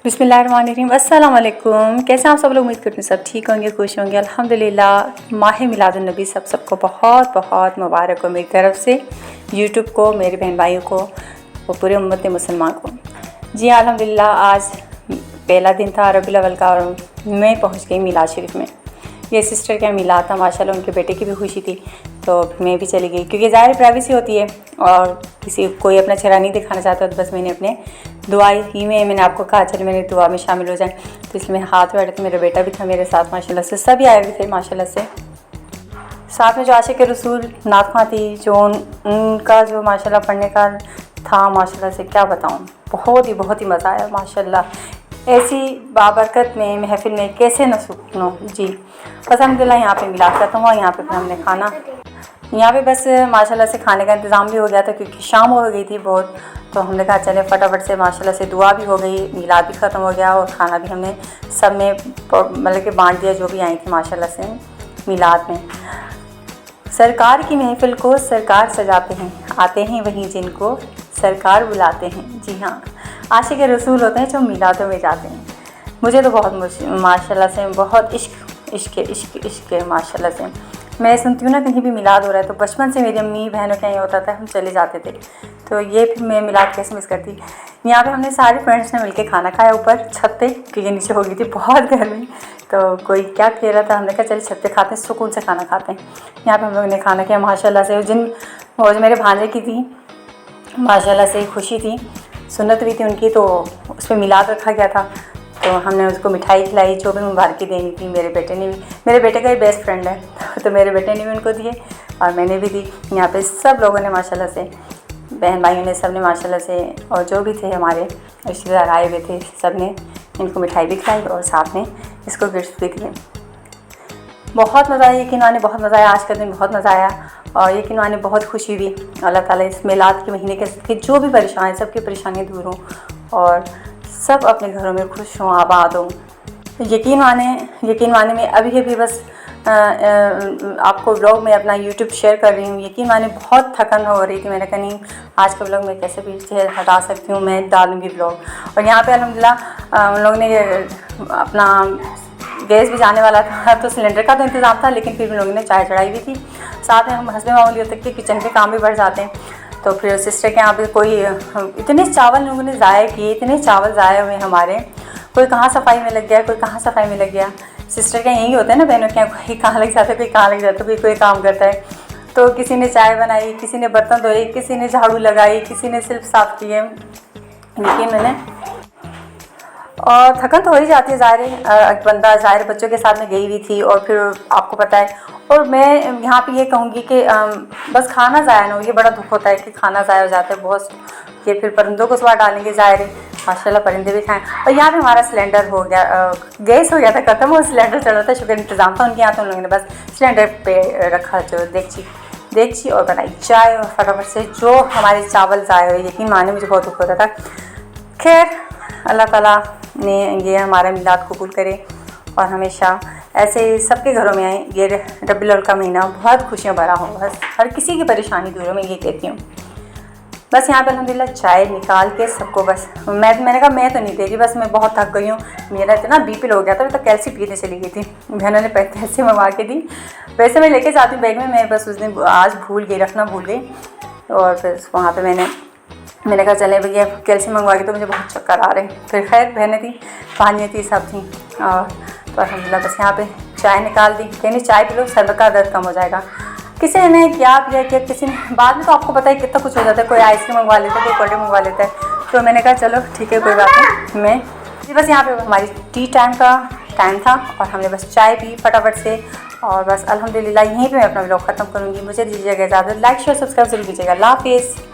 बिस्मिल्लाहिर्रहमानिर्रहीम। अस्सलाम वालेकुम। कैसे आप सब लोग? उम्मीद करते हैं सब ठीक होंगे, खुश होंगे। अल्हम्दुलिल्लाह। माह मिलादुन्नबी सबको बहुत बहुत मुबारक हो मेरी तरफ़ से, यूट्यूब को, मेरे बहन भाइयों को और पूरे उम्मत मुसलमान को। जी अल्हम्दुलिल्लाह, आज पहला दिन था रबीउल अव्वल का और मैं पहुंच गई मिलाद शरीफ में। ये सिस्टर का मिलाद था, माशाल्लाह उनके बेटे की भी खुशी थी, तो मैं भी चली गई क्योंकि ज़ाहिर प्राइवेसी होती है और किसी कोई अपना चेहरा नहीं दिखाना चाहता। तो बस मैंने अपने दुआ ही में मैंने आपको कहा चलो मैंने दुआ में शामिल हो जाए, तो इसलिए मैं हाथ बैठे थे। मेरा बेटा भी था मेरे साथ, माशाल्लाह से सभी आए हुए थे माशाल्लाह से। साथ में जो आशिक रसूल नातख़्वां थी, जो उनका जो माशाल्लाह पढ़ने का था, माशाल्लाह से क्या बताऊँ, बहुत ही मज़ा आया माशाल्लाह। ऐसी बाबरकत में महफिल में कैसे न सुनो। जी बस अल्हम्दुलिल्लाह यहाँ पे मिलाद खत्म हुआ। यहाँ पे फिर हमने खाना, यहाँ पे बस माशाल्लाह से खाने का इंतज़ाम भी हो गया था क्योंकि शाम हो गई थी बहुत, तो हमने कहा चले फटाफट से माशाल्लाह से दुआ भी हो गई, मिलाद भी ख़त्म हो गया और खाना भी हमने सब में मतलब कि बांट दिया जो भी आई थी माशाल्लाह से मिलाद में। सरकार की महफिल को सरकार सजाते हैं, आते हैं वहीं जिनको सरकार बुलाते हैं। जी हाँ, आशिक रसूल होते हैं जो मिलादों में जाते हैं। मुझे तो बहुत माशाल्लाह से बहुत इश्क है माशाल्लाह से। मैं सुनती हूँ ना कहीं भी मिलाद हो रहा है तो बचपन से मेरी अम्मी बहनों के यहाँ होता था, हम चले जाते थे। तो ये फिर मैं मिलाद कैसे मिस करती। यहाँ पे हमने सारे फ्रेंड्स ने मिलके खाना खाया ऊपर छत पे क्योंकि नीचे हो गई थी बहुत गर्मी। तो कोई क्या कह रहा था, हमने कहा चलिए छत पे खाते हैं, सुकून से खाना खाते हैं। यहाँ पे हम लोगों ने खाना किया माशाल्लाह से। वो जो मेरे भांजे की थी माशाल्लाह से खुशी थी, सुन्नत भी थी उनकी, तो उस पर मिलाद रखा गया था। तो हमने उसको मिठाई खिलाई, जो भी मुबारकी देनी थी। मेरे बेटे ने भी, मेरे बेटे का ही बेस्ट फ्रेंड है तो मेरे बेटे ने भी उनको दिए और मैंने भी दी। यहाँ पे सब लोगों ने माशाल्लाह से, बहन भाइयों ने, सब ने माशाल्लाह से, और जो भी थे हमारे रिश्तेदार आए हुए थे, सब ने इनको मिठाई भी खिलाई और साथ में इसको गिफ्ट भी दिए। बहुत मज़ा आया, यकीन माने बहुत मज़ा आया। आज का दिन बहुत मज़ा आया और यकीन माने बहुत खुशी हुई। अल्लाह ताला इस मिलाद के महीने के जो भी परेशान है सबकी परेशानियाँ दूर हों और सब अपने घरों में खुश हों, आबाद हों। यकीन माने मैं अभी बस आपको व्लॉग में अपना यूट्यूब शेयर कर रही हूँ। यकीन माने बहुत थकन हो रही थी। मैंने कहा नहीं, आज का व्लॉग मैं कैसे भी हटा सकती हूँ, मैं डालूँगी व्लॉग। और यहाँ पे अल्हम्दुलिल्लाह उन लोगों ने अपना गैस भी जाने वाला था तो सिलेंडर का तो इंतज़ाम था, लेकिन फिर भी लोगों ने चाय चढ़ाई हुई थी। साथ में हम हंसने मामूली होते कि किचन के काम भी बढ़ जाते हैं। तो फिर सिस्टर के यहाँ पे कोई इतने चावल लोगों ने ज़ाया किए, इतने चावल ज़ाया हुए हमारे। कोई कहाँ सफाई में लग गया, कोई कहाँ सफाई में लग गया। सिस्टर के यही होता है ना, बहनों के यहाँ कोई कहाँ लग जाता है, कोई कहाँ लग जाता है, कोई काम करता है। तो किसी ने चाय बनाई, किसी ने बर्तन धोए, किसी ने झाड़ू लगाई, किसी ने सिर्फ साफ़ किए। लेकिन मैंने और थकन तो हो ही जाती है, ज़ाहिर बंदा ज़ाहिर बच्चों के साथ में गई हुई थी और फिर आपको पता है। और मैं यहाँ पे ये कहूँगी कि बस खाना ज़ाया ना हो, ये बड़ा दुख होता है कि खाना ज़ाया हो जाता है बहुत। ये फिर परिंदों को स्वाद डालेंगे, ज़ाहिर माशाल्लाह परिंदे भी खाएँ। और यहाँ पे हमारा सिलेंडर हो गया, गैस हो गया था ख़त्म और सिलेंडर चल रहा था। शुक्र इंतज़ाम था उनके यहाँ, तो उन लोगों ने बस सिलेंडर पे रखा जो देगची और बनाई चाय और फटाफट से जो हमारे चावल ज़ाया हुए। यकीन माने मुझे बहुत दुख होता था। खैर अल्लाह ताला ने ये हमारा मिलाद कबूल करे और हमेशा ऐसे सबके घरों में आए। ये रबीउल अव्वल का महीना बहुत खुशियाँ भरा हो, बस हर किसी की परेशानी दूर हो, मैं ये कहती हूँ। बस यहाँ पे अल्हम्दुलिल्लाह चाय निकाल के सबको, बस मैंने कहा मैं तो नहीं दे रही, बस मैं बहुत थक गई हूँ। मेरा इतना बीपी हो गया था, मैं तो कैल्सी पीने चली गई थी। बहनों ने कैल्सी मंगवा के दी। वैसे मैं लेके जाती हूँ बैग में, मैं बस उस दिन आज रखना भूल गई। और फिर वहाँ पर मैंने कहा चले भैया कैल्शियम मंगवा के, तो मुझे बहुत चक्कर आ रहे हैं। फिर खैर बहनें थी, पानी थी, सब थी। और तो अल्हम्दुलिल्लाह बस यहाँ पे चाय निकाल दी। कहनी चाय पी लो, सर का दर्द कम हो जाएगा। किसी ने क्या पिया किसी ने, बाद में तो आपको पता है कितना कुछ हो जाता है। कोई आइसक्रीम मंगवा लेता है, कोई कोल्ड ड्रिंक मंगवा लेता है। तो मैंने कहा चलो ठीक है कोई बात नहीं। मैं बस यहाँ पे हमारी टी टाइम का टाइम था और हमने बस चाय पी फटाफट से। और बस अल्हम्दुलिल्लाह यहीं पे मैं अपना व्लॉग ख़त्म करूँगी। मुझे दीजिएगा इजाज़त। लाइक शेयर सब्सक्राइब जरूर कीजिएगा। अल्लाह हाफ़िज़।